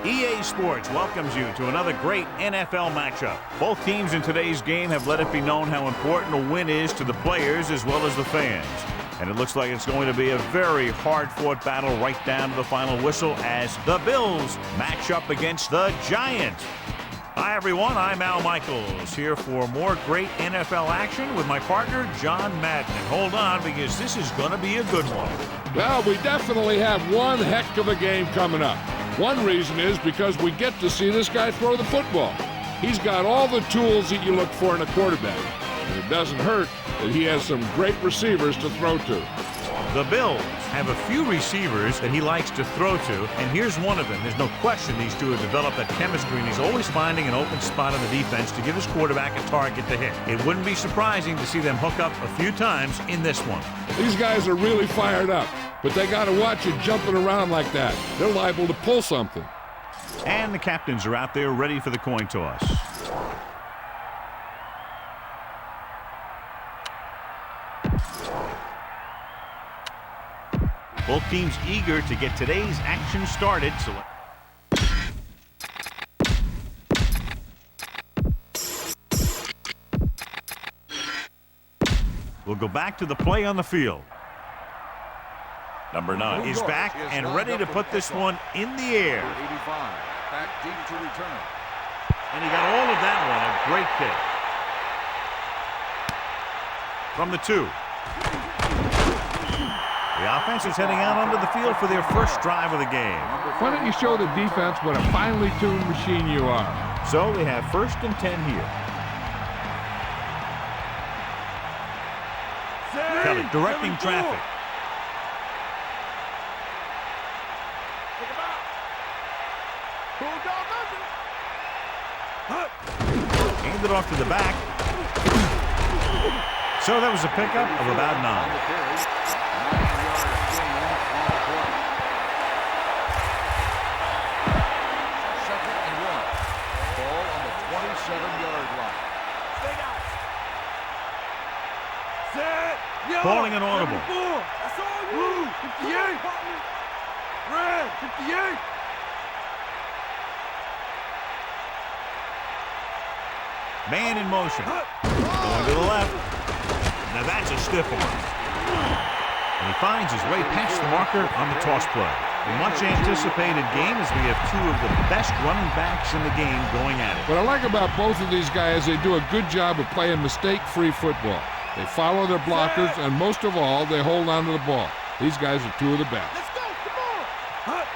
EA Sports welcomes you to another great NFL matchup. Both teams in today's game have let it be known how important a win is to the players as well as the fans. And it looks like it's going to be a very hard-fought battle right down to the final whistle as the Bills match up against the Giants. Hi, everyone. I'm Al Michaels here for more great NFL action with my partner, John Madden. And hold on, because this is going to be a good one. Well, we definitely have one heck of a game coming up. One reason is because we get to see this guy throw the football. He's got all the tools that you look for in a quarterback. And it doesn't hurt that he has some great receivers to throw to. The Bills have a few receivers that he likes to throw to, and here's one of them. There's no question these two have developed that chemistry, and he's always finding an open spot on the defense to give his quarterback a target to hit. It wouldn't be surprising to see them hook up a few times in this one. These guys are really fired up, but they got to watch it jumping around like that. They're liable to pull something. And the captains are out there ready for the coin toss. Both teams eager to get today's action started. So we'll go back to the play on the field. Number 9 is back and ready to put this one in the air. 85, back deep to return. And he got all of that one. A great kick. From the 2. The offense is heading out onto the field for their first drive of the game. Why don't you show the defense what a finely tuned machine you are? So we have 1st and 10 here. Cut it, directing traffic. Hand it off to the back. So that was a pickup of about 9. Calling an audible. That's all you. 58. Red, 58. Man in motion. Going to the left. Now that's a stiff one. And he finds his way past the marker on the toss play. A much anticipated game as we have two of the best running backs in the game going at it. What I like about both of these guys, they do a good job of playing mistake-free football. They follow their blockers, and most of all, they hold on to the ball. These guys are two of the best. Let's go, come on.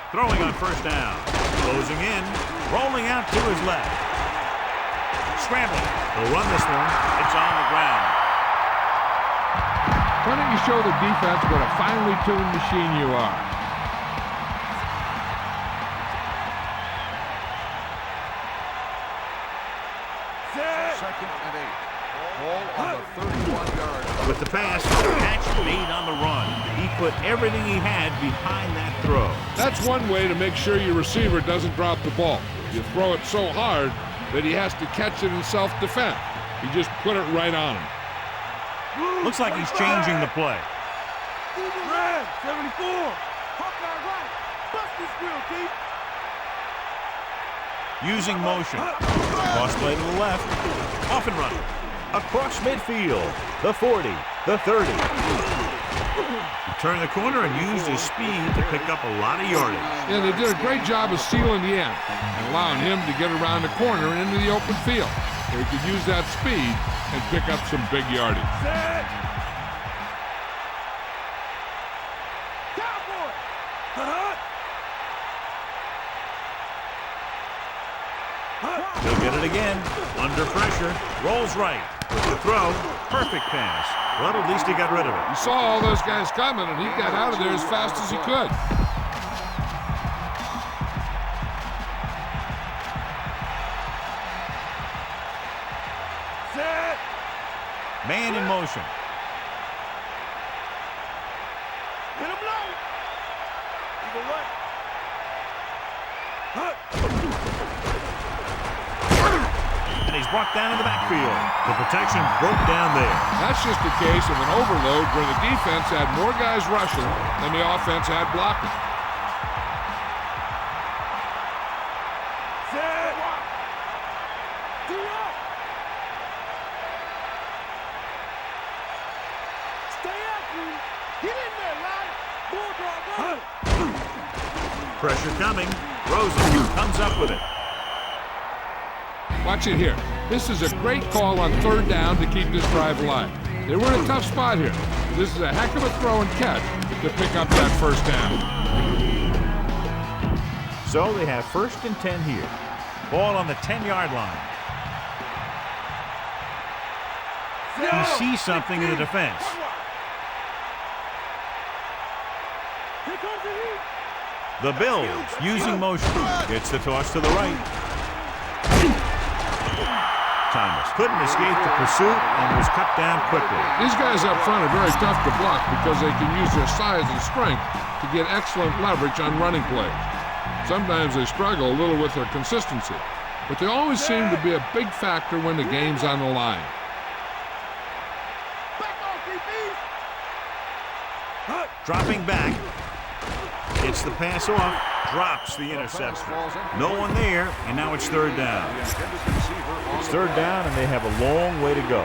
Throwing on 1st down. Closing in. Rolling out to his left. Scrambling. They'll run this one. It's on the ground. Why don't you show the defense what a finely tuned machine you are? With the pass, catch made on the run. He put everything he had behind that throw. That's one way to make sure your receiver doesn't drop the ball. You throw it so hard that he has to catch it in self-defense. You just put it right on him. Looks like he's changing the play. Red, 74. Hawkeye right. Bust this grill, deep. Using motion. Cross play to the left. Off and running. Across midfield. The 40. The 30. He turned the corner and used his speed to pick up a lot of yardage. Yeah, they did a great job of sealing the end and allowing him to get around the corner and into the open field. So he could use that speed and pick up some big yardage. Set. Cowboy. He'll get it again. Under pressure. Rolls right. With the throw. Perfect pass. Well, at least he got rid of it. He saw all those guys coming, and he got out of there as fast as he could. Set. Man in motion. Hit him low. Eagle right. And he's is brought down in the backfield. The protection broke down there. That's just a case of an overload where the defense had more guys rushing than the offense had blocking. Set. Stay after him. Get in there, lad. Bulldog, run. Pressure coming. Rosen comes up with it. Watch it here. This is a great call on third down to keep this drive alive. They were in a tough spot here. This is a heck of a throw and catch to pick up that first down. So they have 1st and 10 here. Ball on the 10-yard line. He sees something in the defense. Here comes the heat. The Bills using motion. Gets the toss to the right. Thomas couldn't escape the pursuit and was cut down quickly. These guys up front are very tough to block because they can use their size and strength to get excellent leverage on running plays. Sometimes they struggle a little with their consistency, but they always seem to be a big factor when the game's on the line. Back off, DBs. Dropping back. Gets the pass off. Drops the interception. No one there, and now it's 3rd down. It's 3rd down, and they have a long way to go.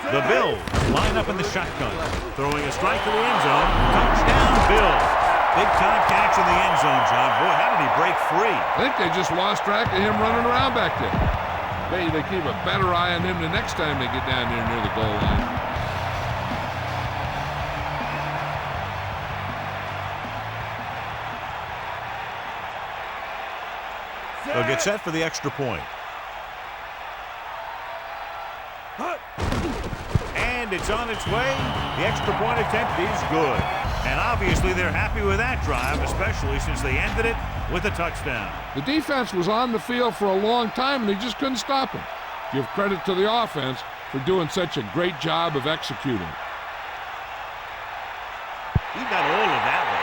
The Bills line up in the shotgun. Throwing a strike to the end zone. Touchdown, Bills. Big time catch in the end zone, John. Boy, how did he break free? I think they just lost track of him running around back there. Maybe they keep a better eye on him the next time they get down there near the goal line. They'll get set for the extra point. And it's on its way. The extra point attempt is good. And obviously they're happy with that drive, especially since they ended it with a touchdown. The defense was on the field for a long time, and they just couldn't stop him. Give credit to the offense for doing such a great job of executing. He got all of that one.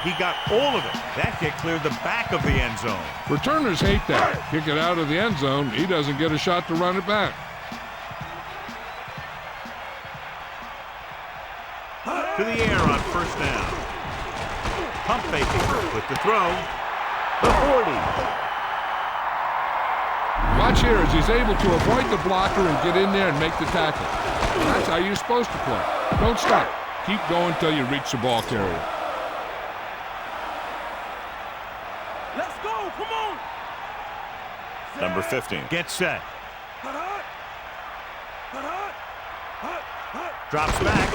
He got all of it. That kick cleared the back of the end zone. Returners hate that. Kick it out of the end zone. He doesn't get a shot to run it back. To the air on 1st down. Pump faking with the throw. The 40. Watch here as he's able to avoid the blocker and get in there and make the tackle. That's how you're supposed to play. Don't stop. Keep going until you reach the ball carrier. Let's go. Come on. Number 15. Get set. Drops back.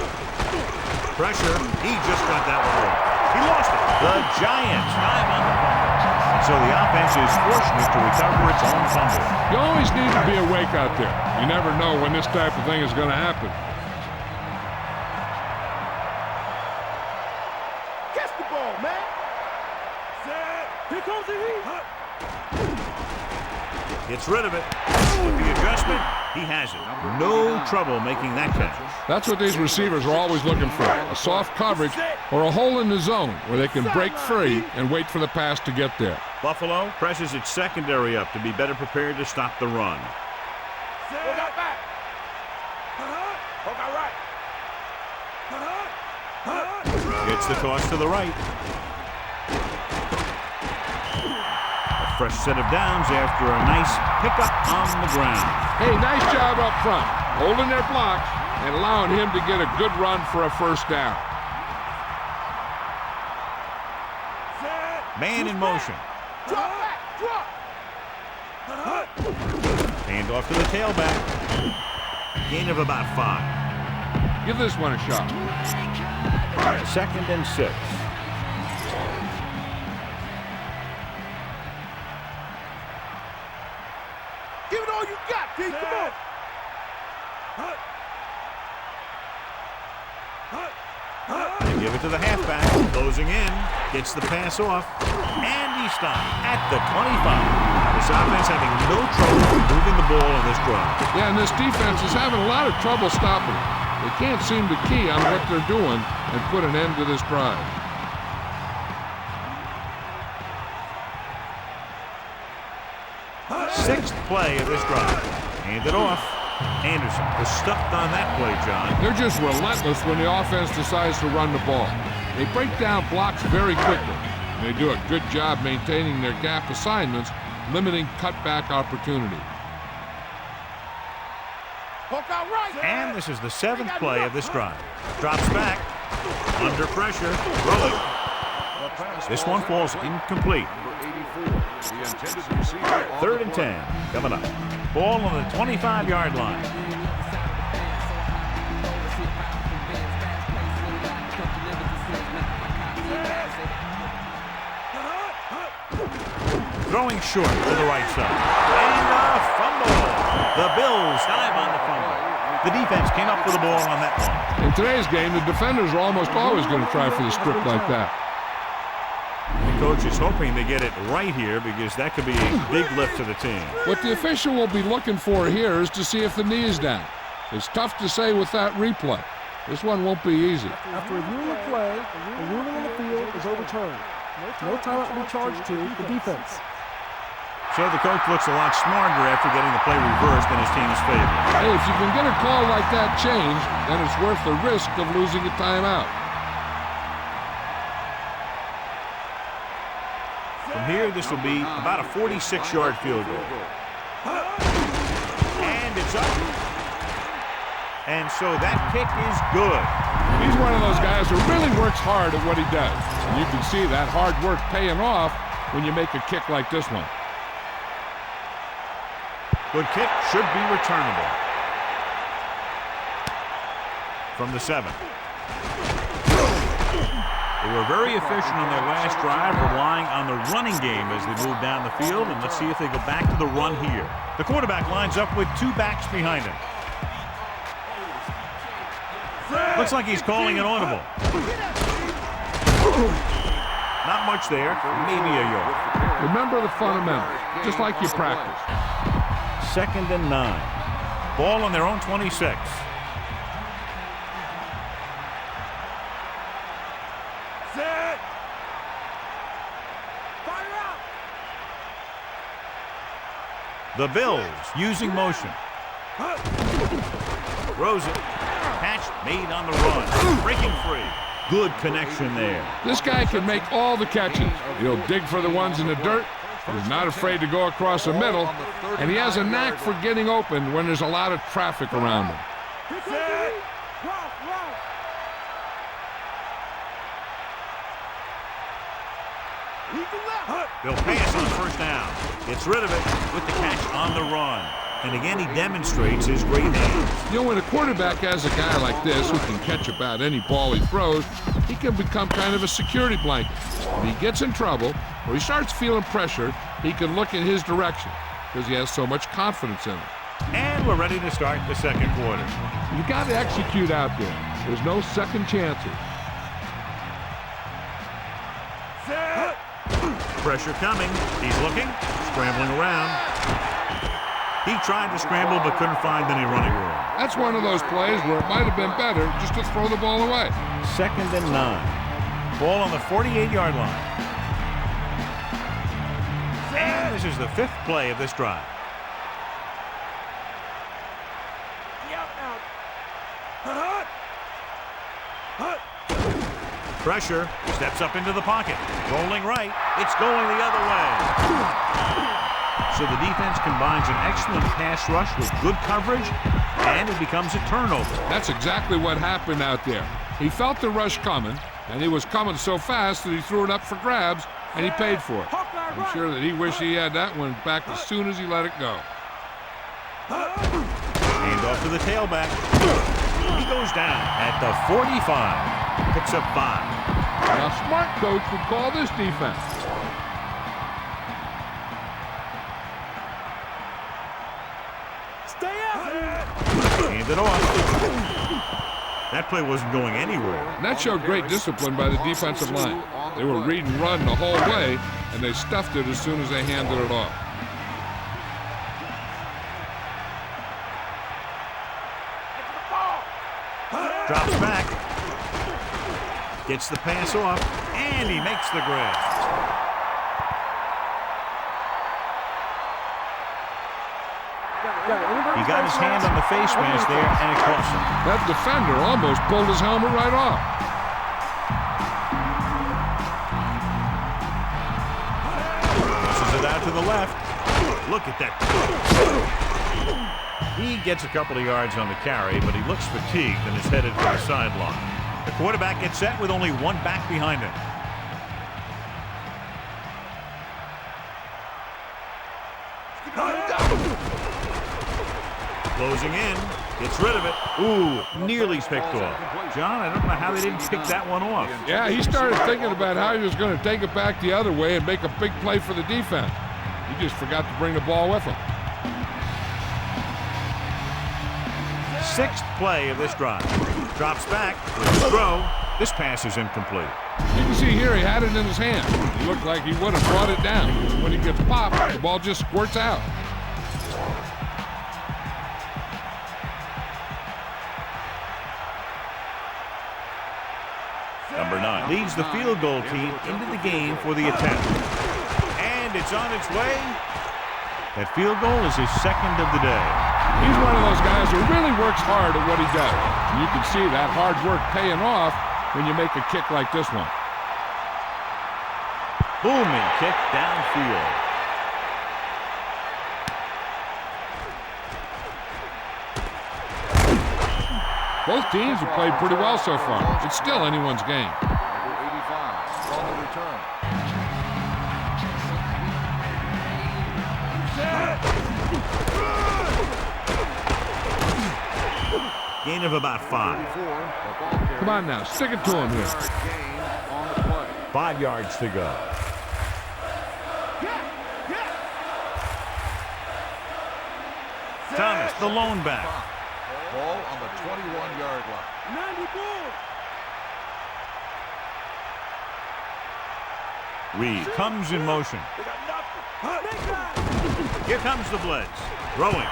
Pressure. He just got that one off. He lost it. The Giants time on the ball. And so the offense is fortunate to recover its own fumble. You always need to be awake out there. You never know when this type of thing is going to happen. Catch the ball, man. Set. Here comes the heat. Gets rid of it. With the adjustment, he has it. No trouble making that catch. That's what these receivers are always looking for. A soft coverage or a hole in the zone where they can break free and wait for the pass to get there. Buffalo presses its secondary up to be better prepared to stop the run. Hold out back. Hold out right. Gets the toss to the right. A fresh set of downs after a nice pickup on the ground. Hey, nice job up front, holding their blocks and allowing him to get a good run for a 1st down. Man in motion. Drop back. Drop. Hand off to the tailback. Gain of about 5. Give this one a shot. 2nd and 6. Give it all you got, D. Come on. They give it to the halfback. Closing in. Gets the pass off. And he stopped at the 25. This offense having no trouble moving the ball on this drive. Yeah, and this defense is having a lot of trouble stopping it. They can't seem to key on what they're doing and put an end to this drive. Sixth play of this drive. Hand it off. Anderson was stuffed on that play, John. They're just relentless when the offense decides to run the ball. They break down blocks very quickly, and they do a good job maintaining their gap assignments, limiting cutback opportunity. And this is the seventh play of this drive. Drops back. Under pressure. Rolling. This one falls incomplete. 3rd and 10 coming up. Ball on the 25-yard line. Throwing short to the right side. And a fumble. The Bills dive on the fumble. The defense came up with the ball on that one. In today's game, the defenders are almost always going to try for the strip like that. The coach is hoping to get it right here because that could be a big lift to the team. What the official will be looking for here is to see if the knee is down. It's tough to say with that replay. This one won't be easy. After reviewing the play, the ruling on the field is overturned. No timeout will be charged to the defense. So the coach looks a lot smarter after getting the play reversed in his team's favor. Hey, if you can get a call like that changed, then it's worth the risk of losing a timeout. From here, this will be about a 46-yard field goal. And it's up. And so that kick is good. He's one of those guys who really works hard at what he does. And you can see that hard work paying off when you make a kick like this one. Good kick, should be returnable. From the 7. They were very efficient on their last drive, relying on the running game as they move down the field. And let's see if they go back to the run here. The quarterback lines up with 2 backs behind him. Looks like he's calling an audible. Not much there, maybe a yard. Remember the fundamentals, just like you practice. 2nd and 9. Ball on their own 26. Set. Fire out. The Bills using motion. Throws it. Catch made on the run. Breaking free. Good connection there. This guy can make all the catches. He'll dig for the ones in the dirt. He's not afraid to go across the middle, and he has a knack for getting open when there's a lot of traffic around him. Set. Rock. They'll pass on 1st down. Gets rid of it with the catch on the run. And again, he demonstrates his great hands. You know, when a quarterback has a guy like this who can catch about any ball he throws, he can become kind of a security blanket. If he gets in trouble or he starts feeling pressure, he can look in his direction because he has so much confidence in him. And we're ready to start the 2nd quarter. You got to execute out there. There's no second chances. Set. Pressure coming. He's looking, scrambling around. He tried to scramble but couldn't find any running room. That's one of those plays where it might have been better just to throw the ball away. 2nd and 9. Ball on the 48-yard line. And this is the 5th play of this drive. Pressure. Steps up into the pocket. Rolling right. It's going the other way. So the defense combines an excellent pass rush with good coverage, and it becomes a turnover. That's exactly what happened out there. He felt the rush coming, and it was coming so fast that he threw it up for grabs, and he paid for it. I'm sure that he wished he had that one back as soon as he let it go. Hand off to the tailback. He goes down at the 45. Picks up 5. Now, a smart coach would call this defense. Hand it off. That play wasn't going anywhere. And that showed great discipline by the defensive line. They were read and run the whole way, and they stuffed it as soon as they handed it off. Drops back. Gets the pass off, and he makes the grab. He got his hand on the face mask there, and it cost him. That defender almost pulled his helmet right off. Tosses it out to the left. Look at that. He gets a couple of yards on the carry, but he looks fatigued and is headed for the sideline. The quarterback gets set with only one back behind him. Closing in, gets rid of it. Ooh, nearly picked off. John, I don't know how they didn't pick that one off. Yeah, he started thinking about how he was going to take it back the other way and make a big play for the defense. He just forgot to bring the ball with him. Sixth play of this drive. Drops back with the throw. This pass is incomplete. You can see here he had it in his hand. He looked like he would have brought it down. When he gets popped, the ball just squirts out. Number 9 leads the field goal team into the game for the attempt. And it's on its way. That field goal is his second of the day. He's one of those guys who really works hard at what he does. And you can see that hard work paying off when you make a kick like this one. Booming kick downfield. Both teams have played pretty well so far. It's still anyone's game. Number 85 on the return. Gain of about 5. Come on now, stick it to him here. 5 yards to go. Thomas, the lone back. Ball on the 21-yard line. 94. Reed comes in motion. Here comes the blitz. Throwing.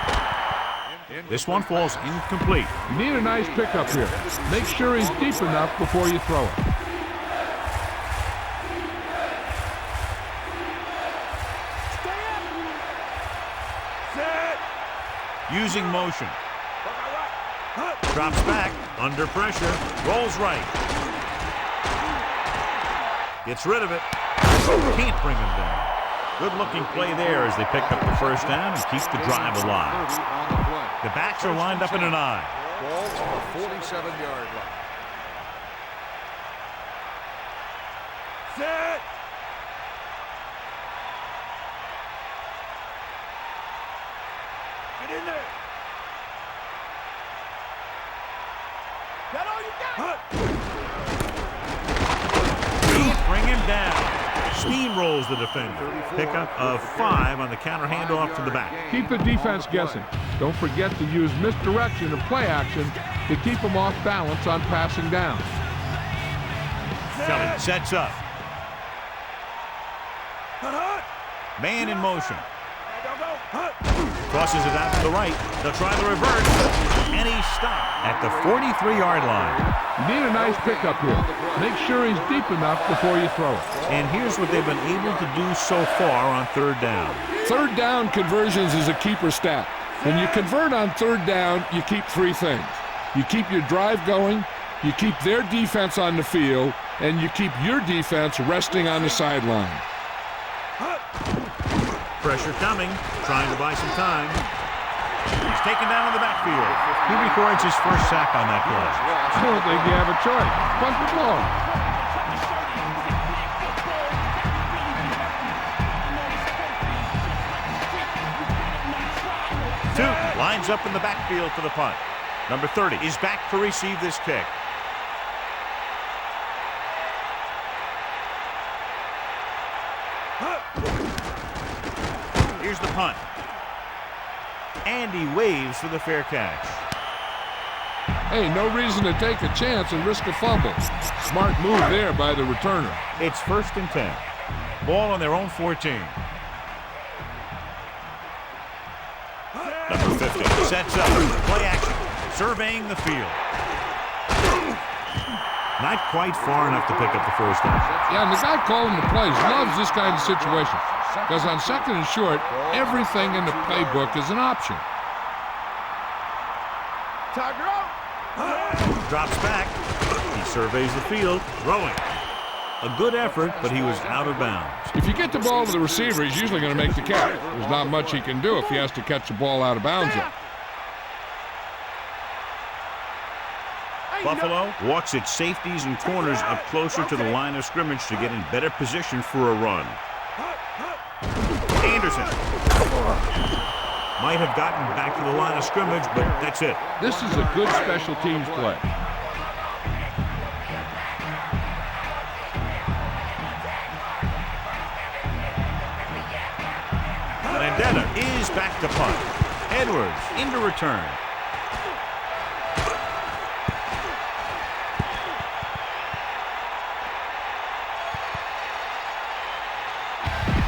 This one falls incomplete. You need a nice pickup here. Make sure he's deep enough before you throw it. Using motion. Drops back, under pressure, rolls right. Gets rid of it. Can't bring him down. Good-looking play there as they pick up the first down and keep the drive alive. The backs are lined up in an I. Ball on the 47-yard line. Set. Get in there. That all you got? Bring him down. Steamrolls the defender. Pickup of 5 on the counter handoff to the back. Keep the defense guessing. Don't forget to use misdirection and play action to keep them off balance on passing down. Kelly sets up. Man in motion. Crosses it out to the right. They'll try the reverse. And he's stopped at the 43-yard line. You need a nice pickup here. Make sure he's deep enough before you throw it. And here's what they've been able to do so far on third down. Third down conversions is a keeper stat. When you convert on third down, you keep 3 things. You keep your drive going, you keep their defense on the field, and you keep your defense resting on the sideline. Pressure coming, trying to buy some time. He's taken down in the backfield. He records his first sack on that play. I don't think you have a choice. Punt the ball. Two lines up in the backfield for the punt. Number 30 is back to receive this kick. Here's the punt. And he waves for the fair catch. Hey, no reason to take a chance and risk a fumble. Smart move there by the returner. It's 1st and 10. Ball on their own 14. Number 50 sets up. Play action. Surveying the field. Not quite far enough to pick up the first down. Yeah, and the guy calling the plays loves this kind of situation. Because on 2nd and short, everything in the playbook is an option. Tiger out. Drops back. He surveys the field, throwing. A good effort, but he was out of bounds. If you get the ball to the receiver, he's usually going to make the catch. There's not much he can do if he has to catch the ball out of bounds. Buffalo walks its safeties and corners up closer to the line of scrimmage to get in better position for a run. Anderson might have gotten back to the line of scrimmage, but that's it. This is a good special teams play. Landetta is back to punt. Edwards into return.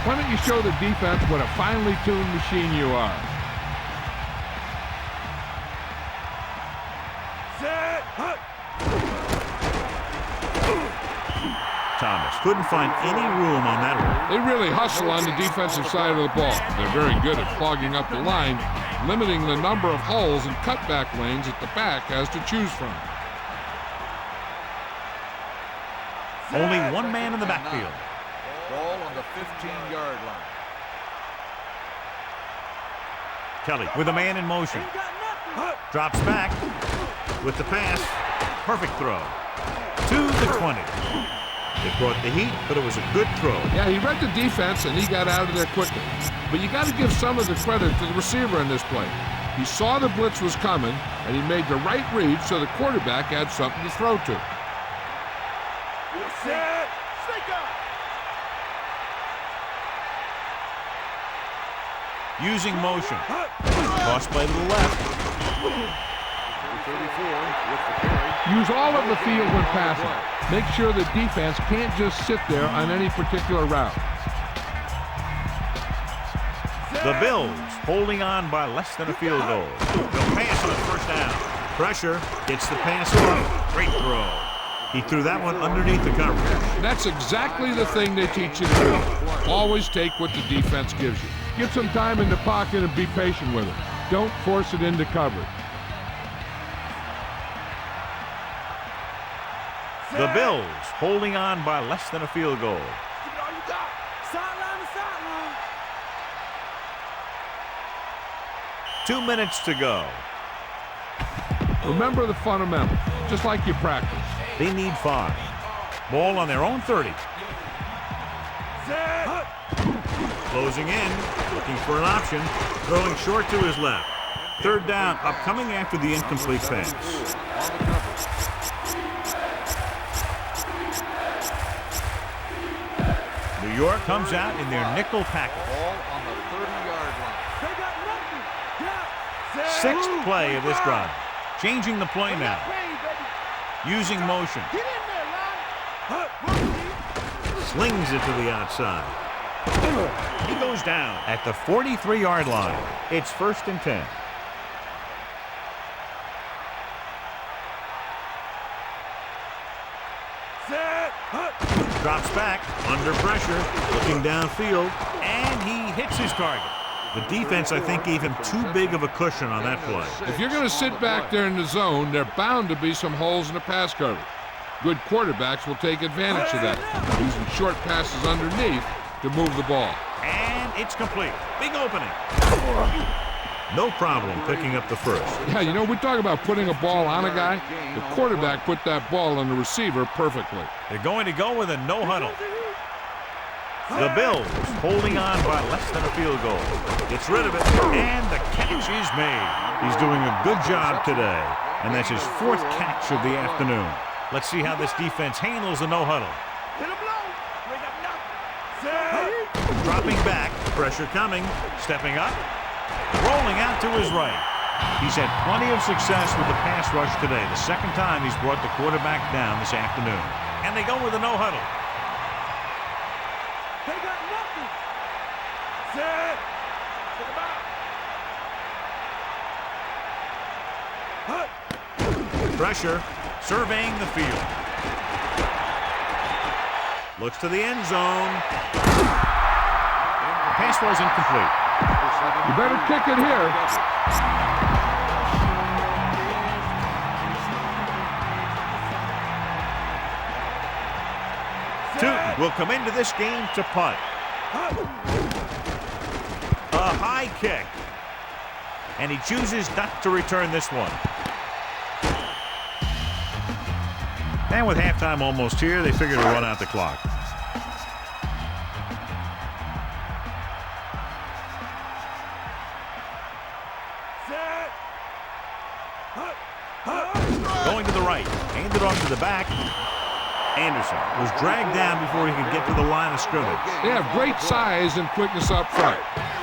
Why don't you show the defense what a finely tuned machine you are? Set. Hut. Thomas couldn't find any room on that one. They really hustle on the defensive side of the ball. They're very good at clogging up the line, limiting the number of holes and cutback lanes that the back has to choose from. Only one man in the backfield. Ball on the 15-yard line. Kelly with a man in motion. Drops back with the pass. Perfect throw. To the 20. It brought the heat, but it was a good throw. Yeah, he read the defense and he got out of there quickly. But you got to give some of the credit to the receiver in this play. He saw the blitz was coming and he made the right read so the quarterback had something to throw to. Set. Snake up. Using motion. Cross play to the left. 34 with the carry. Use all of the field when passing. Make sure the defense can't just sit there on any particular route. The Bills holding on by less than a field goal. They'll pass on first down. Pressure gets the pass off. Great throw. He threw that one underneath the coverage. That's exactly the thing they teach you to do. Always take what the defense gives you. Get some time in the pocket and be patient with it. Don't force it into coverage. The Bills holding on by less than a field goal. Give it all you got. Sideline to sideline. 2 minutes to go. Remember the fundamentals, just like you practice. They need 5. Ball on their own 30. Set. Closing in, looking for an option, throwing short to his left. Third down, upcoming after the incomplete pass. New York comes out in their nickel package. Ball on the 30-yard line. They got nothing. Yeah. Set. 6th play of this drive. Changing the play now. Pain, baby. Using motion. Get in there, line. Slings it to the outside. He goes down at the 43-yard line. It's 1st and 10. Set. Drops back, under pressure, looking downfield, and he hits his target. The defense, I think, gave him too big of a cushion on that play. If you're going to sit back there in the zone, there are bound to be some holes in the pass coverage. Good quarterbacks will take advantage of that, using short passes underneath to move the ball. And it's complete. Big opening. No problem picking up the first. Yeah, you know, we talk about putting a ball on a guy. The quarterback put that ball on the receiver perfectly. They're going to go with a no huddle. The Bills holding on by less than a field goal. Gets rid of it, and the catch is made. He's doing a good job today, and that's his 4th catch of the afternoon. Let's see how this defense handles the no huddle. Hit him low. Bring up nothing. Set. Dropping back, pressure coming, stepping up, rolling out to his right. He's had plenty of success with the pass rush today. The 2nd time he's brought the quarterback down this afternoon. And they go with a no huddle. They got nothing. Set. Take him out. Pressure, surveying the field. Looks to the end zone. Pass was incomplete. You better kick it here. will come into this game to punt. A high kick. And he chooses not to return this one. And with halftime almost here, they figure to run out the clock. Going to the right. Handed off to the back. Anderson was dragged down before he could get to the line of scrimmage. They have great size and quickness up front.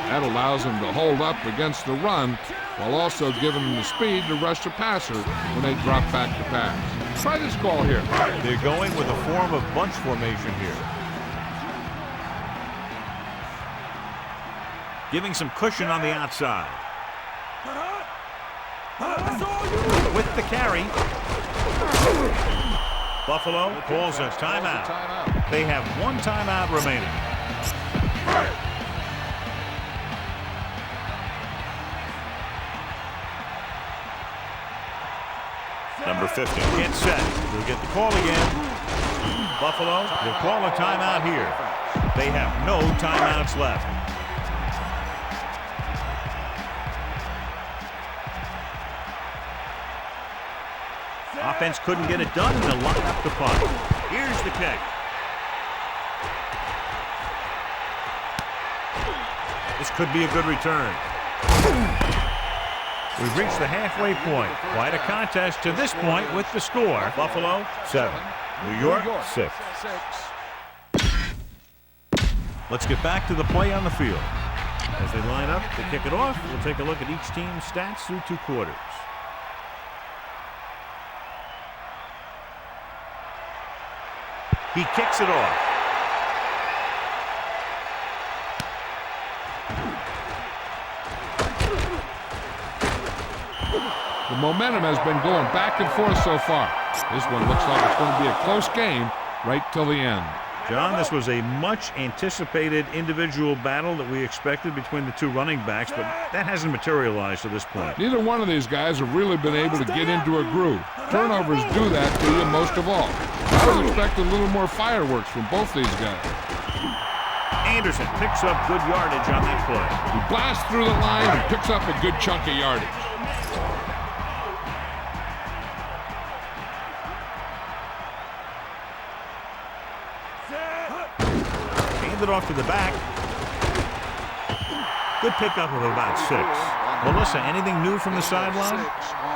That allows them to hold up against the run while also giving them the speed to rush the passer when they drop back to pass. Try this call here. They're going with a form of bunch formation here. Giving some cushion on the outside. With the carry. Buffalo calls a timeout. They have one timeout remaining. Number 50 gets set. They'll get the call again. Buffalo will call a timeout here. They have no timeouts left. Offense couldn't get it done, and they'll line up the punt. Here's the kick. This could be a good return. We've reached the halfway point. Quite a contest to this point with the score. Buffalo 7, New York 6. Let's get back to the play on the field. As they line up to kick it off, we'll take a look at each team's stats through 2 quarters. He kicks it off. The momentum has been going back and forth so far. This one looks like it's going to be a close game right till the end. John, this was a much anticipated individual battle that we expected between the 2 running backs, but that hasn't materialized to this point. Neither one of these guys have really been able to get into a groove. Turnovers do that to you most of all. I was expecting a little more fireworks from both these guys. Anderson picks up good yardage on that play. He blasts through the line and picks up a good chunk of yardage. Handed off to the back. Good pickup of about 6. Melissa, anything new from the sideline?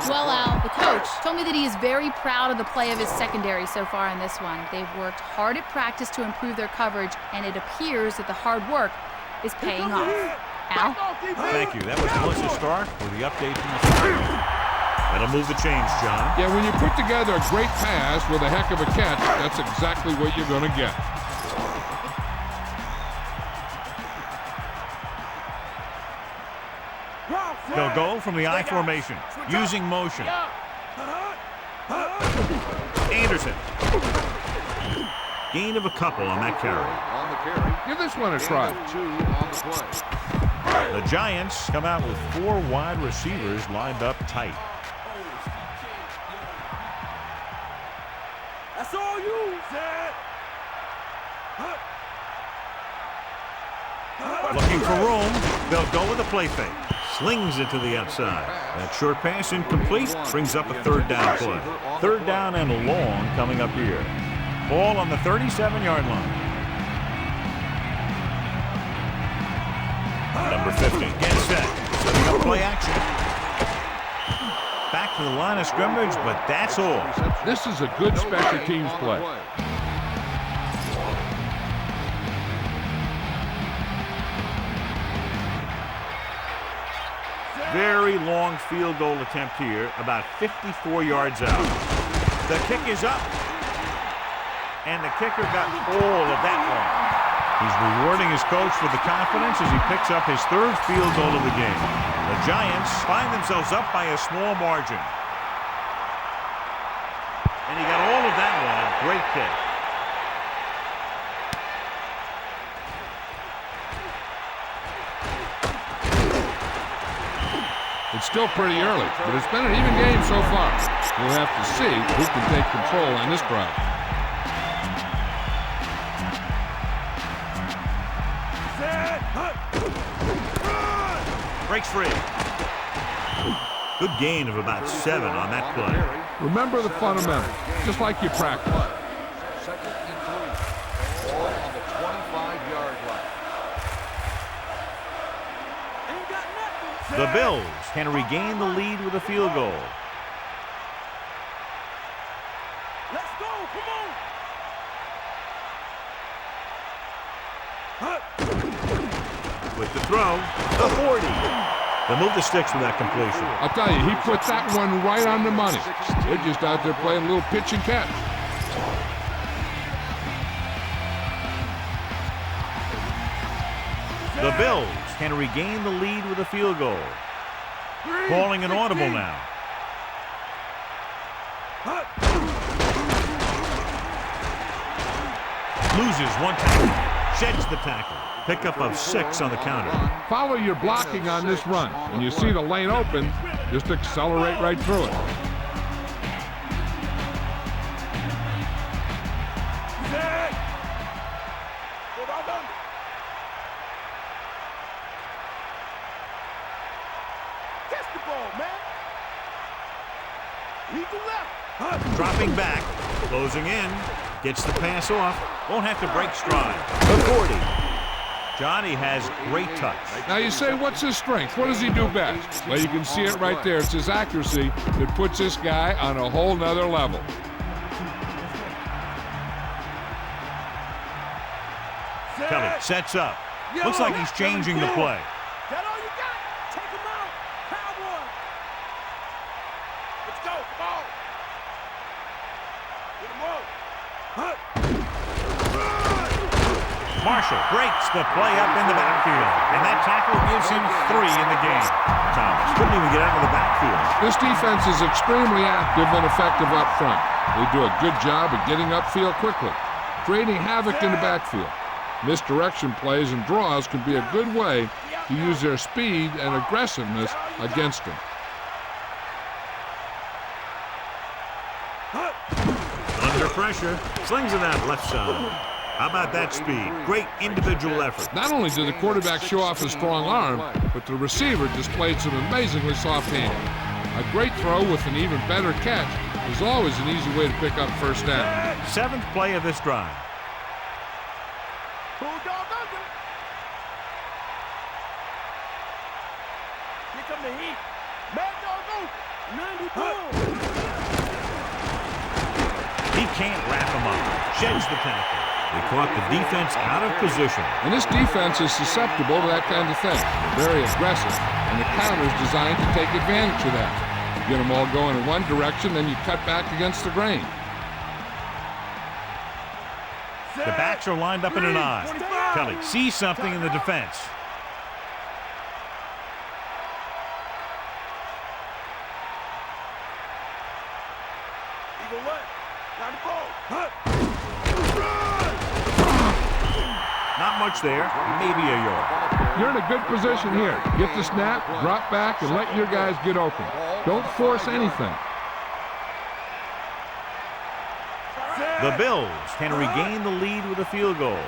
Well, Al, the coach told me that he is very proud of the play of his secondary so far in this one. They've worked hard at practice to improve their coverage, and it appears that the hard work is paying off. Al? Thank you. That was Melissa Stark with the update from the sideline. That'll move the chains, John. Yeah, when you put together a great pass with a heck of a catch, that's exactly what you're going to get. They'll go from the I formation, using motion. Anderson. Gain of a couple on that carry. Give this one a try. The Giants come out with 4 wide receivers lined up tight. That's all you, Zed. Looking for room. They'll go with a play fake. Slings it to the outside. That short pass incomplete. Brings up a 3rd down play. 3rd down and long coming up here. Ball on the 37-yard line. Number 50 gets set. Setting up play action. Back to the line of scrimmage, but that's all. This is a good special teams play. Very long field goal attempt here, about 54 yards out. The kick is up. And the kicker got all of that one. He's rewarding his coach for the confidence as he picks up his 3rd field goal of the game. The Giants find themselves up by a small margin. And he got all of that one. A great kick. It's still pretty early, but it's been an even game so far. We'll have to see who can take control in this drive. Breaks free. Good gain of about 7 on that play. Remember the fundamentals, just like you practice. Second and 3. Ball on the 25-yard line. Ain't got nothing. The Bills can regain the lead with a field goal. Let's go. Come on. With the throw, the 40. They'll move the sticks with that completion. I'll tell you, he put that one right on the money. They're just out there playing a little pitch and catch. The Bills can regain the lead with a field goal. Calling an audible now. Loses one tackle. Sheds the tackle. Pickup of 6 on the counter. Follow your blocking on this run. When you see the lane open, just accelerate right through it. Catch the ball, man. Lead the left. Dropping back. Closing in. Gets the pass off. Won't have to break stride. The 40. Johnny has great touch. Now you say, what's his strength? What does he do best? Well, you can see it right there. It's his accuracy that puts this guy on a whole nother level. Kelly sets up. Looks like he's changing the play. That all you got? Take him out. Cowboy. Let's go. Come on. Get him up. Marshall breaks the play up in the backfield. And that tackle gives him 3 in the game. Thomas couldn't even get out of the backfield. This defense is extremely active and effective up front. They do a good job of getting upfield quickly, creating havoc in the backfield. Misdirection plays and draws can be a good way to use their speed and aggressiveness against them. Under pressure, slings it out left side. How about that speed? Great individual effort. Not only did the quarterback show off his strong arm, but the receiver displayed some amazingly soft hands. A great throw with an even better catch is always an easy way to pick up first down. 7th play of this drive. Bulldog under. Here come the heat. Mad Dog over. 94. He can't wrap him up. Sheds the tackle. They caught the defense out of position. And this defense is susceptible to that kind of thing. They're very aggressive, and the counter is designed to take advantage of that. You get them all going in one direction, then you cut back against the grain. The backs are lined up in an I. Kelly sees something in the defense. Eagle what? Got the ball. Not much there, maybe a yard. You're in a good position here. Get the snap, drop back, and let your guys get open. Don't force anything. The Bills can regain the lead with a field goal.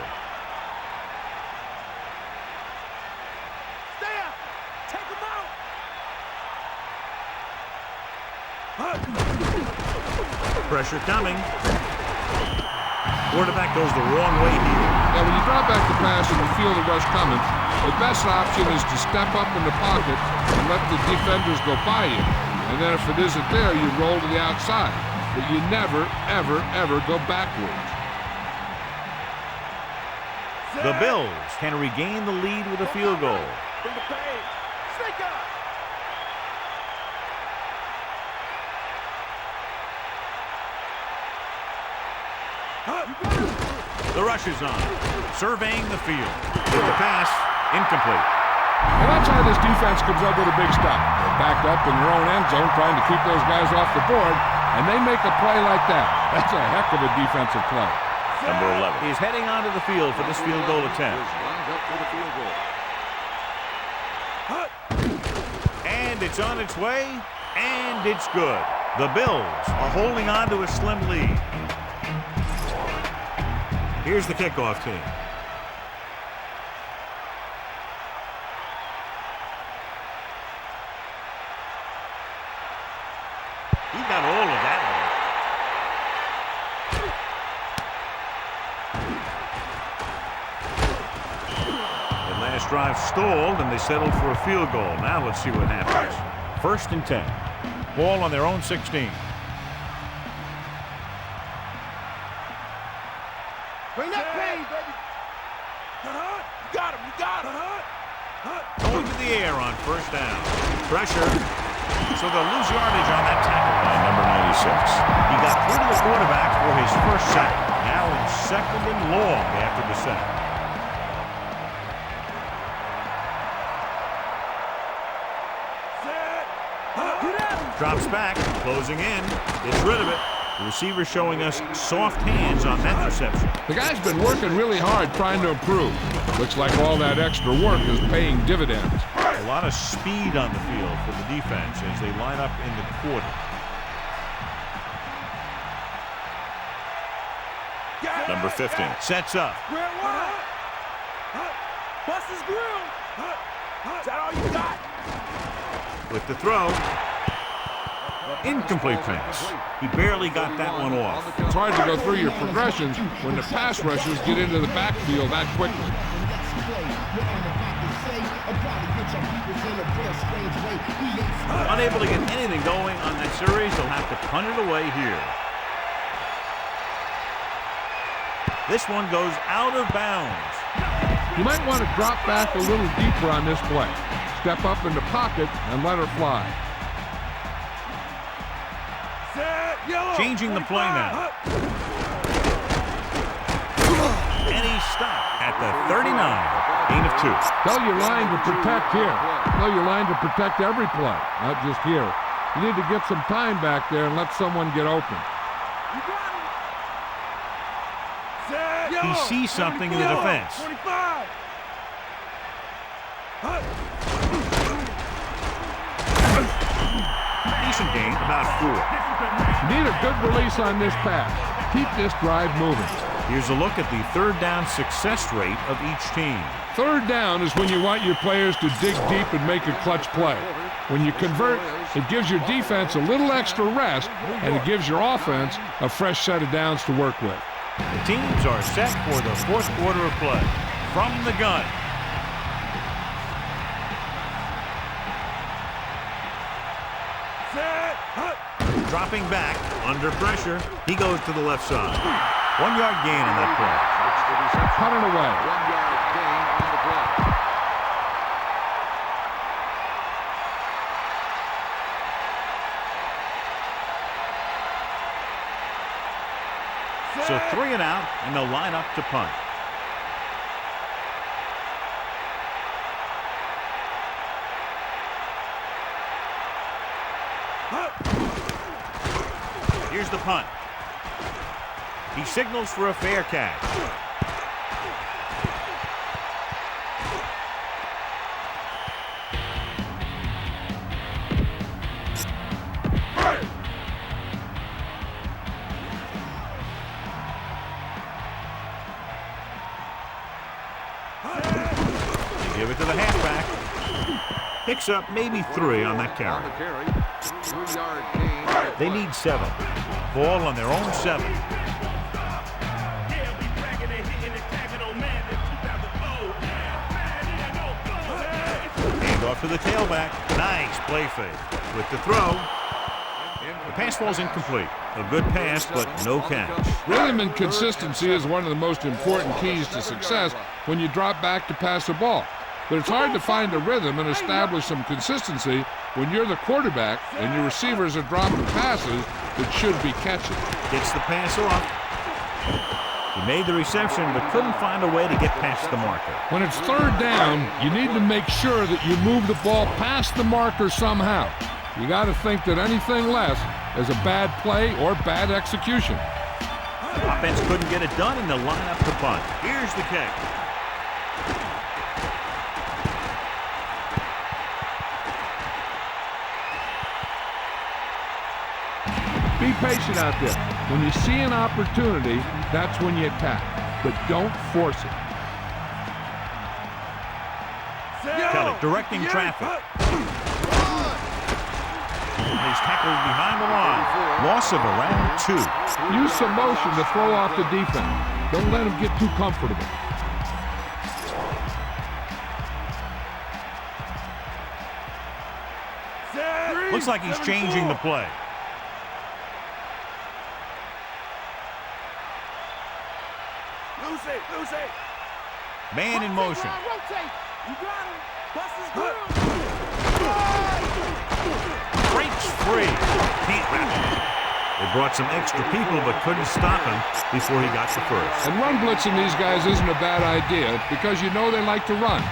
Stay up. Take him out. Pressure coming. Quarterback goes the wrong way here. Now, when you drop back the pass and you feel the rush coming, the best option is to step up in the pocket and let the defenders go by you. And then if it isn't there, you roll to the outside. But you never, ever, ever go backwards. The Bills can regain the lead with a field goal. Bring the pain. Snake up. The rush is on. Surveying the field. With the pass, incomplete. And that's how this defense comes up with a big stop. They're backed up in their own end zone trying to keep those guys off the board, and they make a play like that. That's a heck of a defensive play. Number 11 is heading onto the field for this field goal attempt. Lined up for the field goal. And it's on its way, and it's good. The Bills are holding on to a slim lead. Here's the kickoff team. He got all of that one. The last drive stalled, and they settled for a field goal. Now let's see what happens. 1st and 10. Ball on their own 16. Bring that pain, baby. You got him. You got him. Going to the air on 1st down. Pressure. So they'll lose yardage on that tackle by number 96. He got through to the quarterback for his first sack. Now in 2nd and long after the sack. Drops back, closing in, gets rid of it. The receiver showing us soft hands on that reception. The guy's been working really hard trying to improve. Looks like all that extra work is paying dividends. A lot of speed on the field for the defense as they line up in the quarter. Number 15 sets up. Bust his grill. Is that all you got? With the throw. Incomplete pass. He barely got that one off. It's hard to go through your progressions when the pass rushers get into the backfield that quickly. Unable to get anything going on that series, they'll have to punt it away here. This one goes out of bounds. You might want to drop back a little deeper on this play. Step up in the pocket and let her fly. Changing the play now. And he's stopped at the 39. Gain of 2. Tell your line to protect here. Tell your line to protect every play, not just here. You need to get some time back there and let someone get open. He sees something in the defense. 25. Decent gain, about 4. Need a good release on this pass. Keep this drive moving. Here's a look at the 3rd down success rate of each team. 3rd down is when you want your players to dig deep and make a clutch play. When you convert, it gives your defense a little extra rest, and it gives your offense a fresh set of downs to work with. The teams are set for the 4th quarter of play. From the gun. Dropping back, under pressure. He goes to the left side. 1 yard gain on that play. Cut it away. 1 yard gain on the play. So 3 and out, and they'll line up to punt. Here's the punt. He signals for a fair catch. They give it to the halfback. Picks up maybe 3 on that carry. 3 yard gain. They need 7. Ball on their own 7. Hand off to the tailback. Nice play fake. With the throw. The pass falls incomplete. A good pass, but no catch. Rhythm and consistency is one of the most important keys to success when you drop back to pass the ball. But it's hard to find a rhythm and establish some consistency when you're the quarterback and your receivers are dropping passes that should be catching. Gets the pass off. He made the reception, but couldn't find a way to get past the marker. When it's 3rd down, you need to make sure that you move the ball past the marker somehow. You got to think that anything less is a bad play or bad execution. Offense couldn't get it done, and they'll line up to punt. Here's the kick. Be patient out there. When you see an opportunity, that's when you attack. But don't force it. Kelly directing traffic. He's tackled behind the line. Loss of around 2. Use some motion to throw off the defense. Don't let him get too comfortable. Looks like he's changing the play. Man in motion. Breaks free. Can't wrap it. They brought some extra people but couldn't stop him before he got the first. And run blitzing these guys isn't a bad idea because you know they like to run.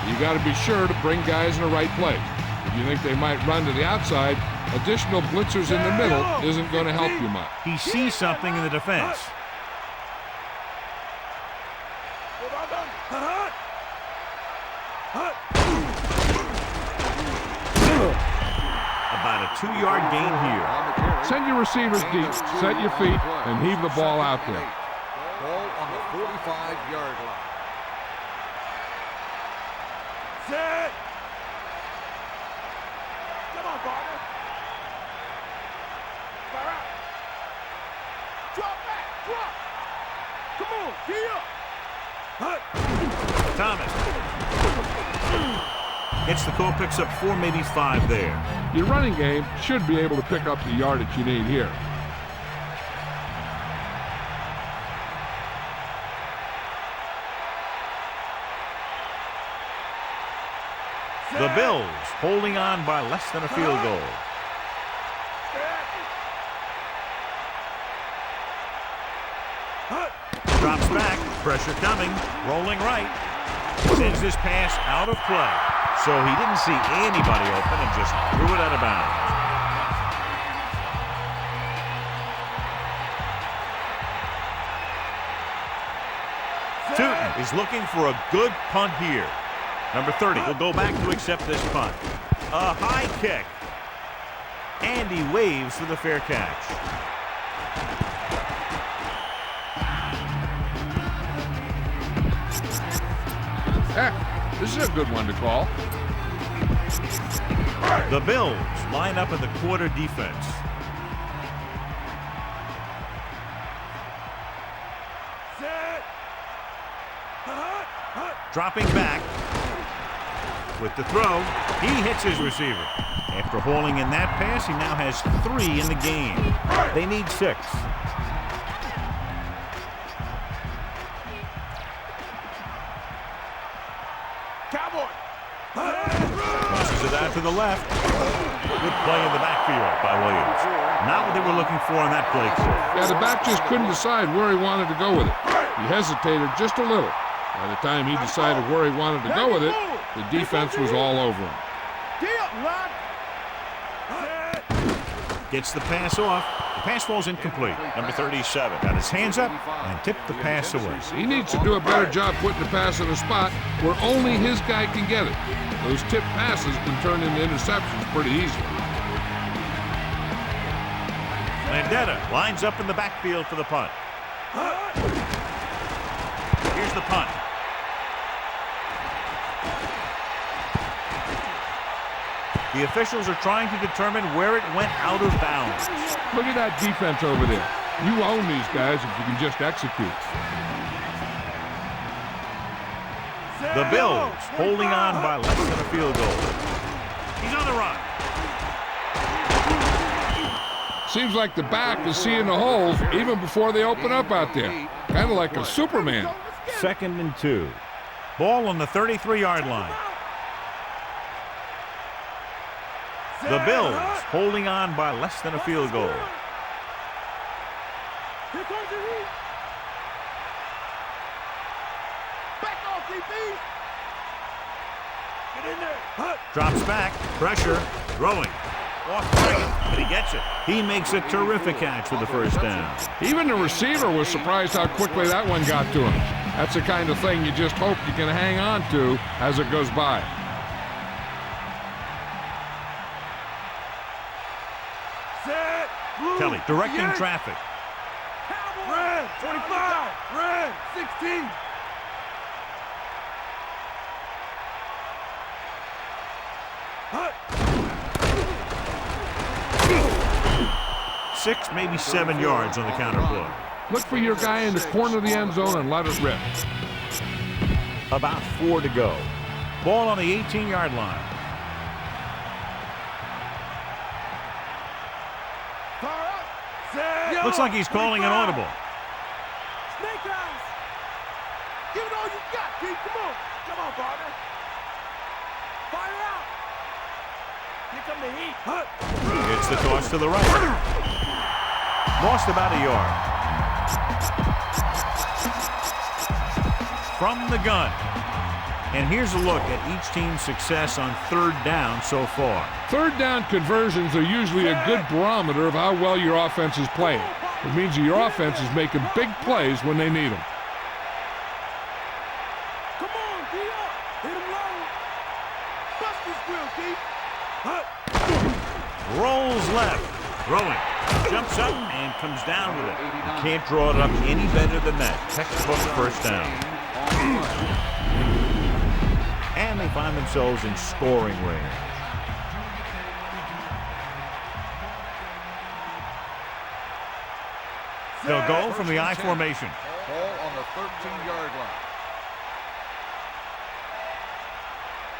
You got to be sure to bring guys in the right place. If you think they might run to the outside, additional blitzers in the middle isn't going to help you much. He sees something in the defense. About a 2-yard gain here. Send your receivers deep, set your feet, and heave the ball out there. Ball on the 45-yard line. Set. Come on, partner. Fire out. Drop back. Drop. Come on. Gee up. Thomas. Hits the goal, picks up 4, maybe 5 there. Your running game should be able to pick up the yardage you need here. The Bills holding on by less than a field goal. Drops back, pressure coming, rolling right. Sends this pass out of play. So he didn't see anybody open and just threw it out of bounds. Tootin is looking for a good punt here. Number 30 will go back to accept this punt. A high kick. And he waves for the fair catch. This is a good one to call. The Bills line up in the quarter defense. Dropping back with the throw. He hits his receiver. After hauling in that pass, he now has 3 in the game. They need 6. Tosses it out to the left. Good play in the backfield by Williams. Not what they were looking for on that play call. Yeah, the back just couldn't decide where he wanted to go with it. He hesitated just a little. By the time he decided where he wanted to go with it, the defense was all over him. Gets the pass off. The pass falls incomplete. Number 37 got his hands up and tipped the pass away. He needs to do a better job putting the pass in a spot where only his guy can get it. Those tipped passes can turn into interceptions pretty easily. Landetta lines up in the backfield for the punt. Here's the punt. The officials are trying to determine where it went out of bounds. Look at that defense over there. You own these guys if you can just execute. The Bills holding on by less than a field goal. He's on the run. Seems like the back is seeing the holes even before they open up out there. Kind of like a Superman. 2nd and 2. Ball on the 33-yard line. The Bills holding on by less than a field goal. Here comes the heat. Back off, DB. Get in there. Drops back, pressure, throwing. Off target, but he gets it. He makes a terrific catch for the first down. Even the receiver was surprised how quickly that one got to him. That's the kind of thing you just hope you can hang on to as it goes by. Kelly directing traffic. Red 25, red 16. 6, maybe 7 yards on the counter play. Look for your guy in the corner of the end zone and let it rip. About 4 to go. Ball on the 18-yard line. Looks like he's calling an audible. Snake eyes. Give it all you got, Pete. Come on. Come on, partner. Fire out. Here come the heat. Gets the toss to the right. Lost about a yard. From the gun. And here's a look at each team's success on 3rd down so far. 3rd down conversions are usually a good barometer of how well your offense is playing. It means that your offense is making big plays when they need them. Come on, D up. Hit him low. Bust this grill, D. Rolls left. Throwing. Jumps up and comes down with it. Can't draw it up any better than that. Textbook first down. And they find themselves in scoring range. They'll go from the I formation. Ball on the 13-yard line.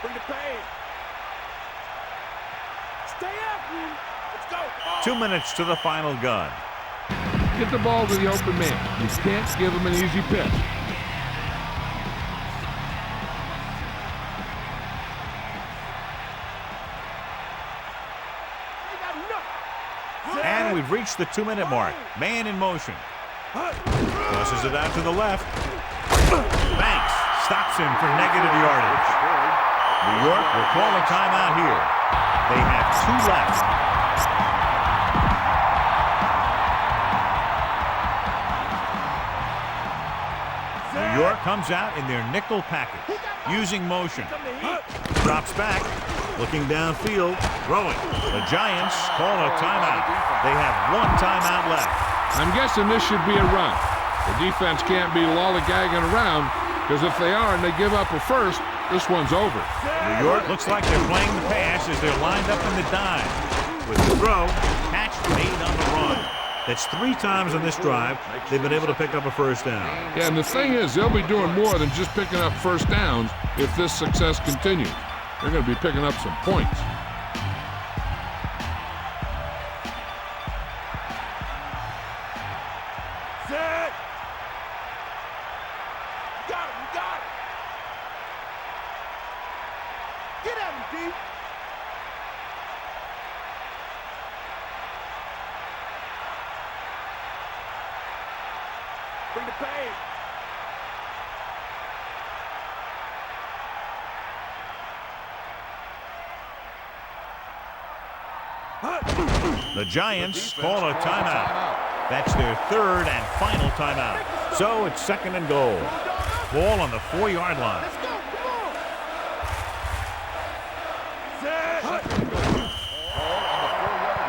Bring the pain. Stay after him. Let's go. 2 minutes to the final gun. Get the ball to the open man. You can't give him an easy pitch. And we've reached the 2-minute mark. Man in motion. Tosses it out to the left. Banks stops him for negative yardage. New York will call a timeout here. They have 2 left. New York comes out in their nickel package, using motion. Drops back, looking downfield, throwing. The Giants call a timeout. They have 1 timeout left. I'm guessing this should be a run. The defense can't be lollygagging around, because if they are and they give up a first, this one's over. New York looks like they're playing the pass as they're lined up in the dime. With the throw, catch made on the run. That's 3 times on this drive they've been able to pick up a first down. Yeah, and the thing is, they'll be doing more than just picking up first downs if this success continues. They're going to be picking up some points. Set. Got him. Got him. Get at him, D. Bring the pain. The Giants call a timeout. That's their 3rd and final timeout. So it's 2nd and goal. Ball on the 4-yard line. Let's go. Come on. Set. Ball on the 4-yard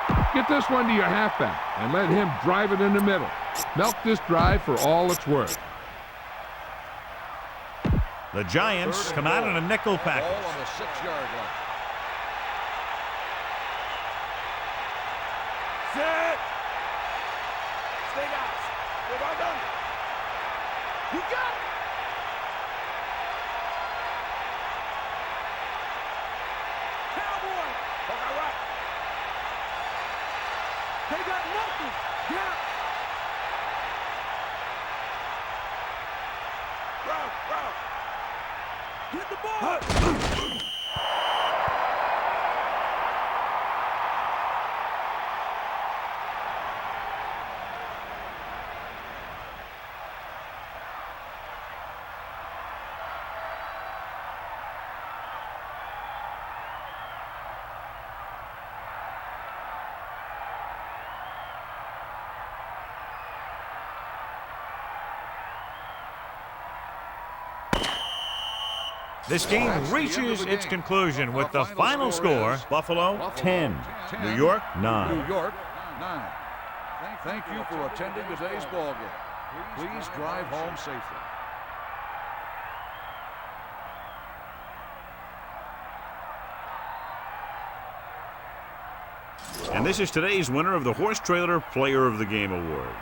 line. Get this one to your halfback and let him drive it in the middle. Milk this drive for all it's worth. The Giants come out in a nickel Ball package. on the 6-yard line. Set. Stay guys. We're well done. You got it. Cowboy. Okay, right. They got nothing. Yeah. Route. Get the ball. This game reaches its conclusion with the final score, Buffalo 10, New York 9. New York 9. Thank you for attending today's ball game. Please drive home safely. And this is today's winner of the Horse Trailer Player of the Game Award.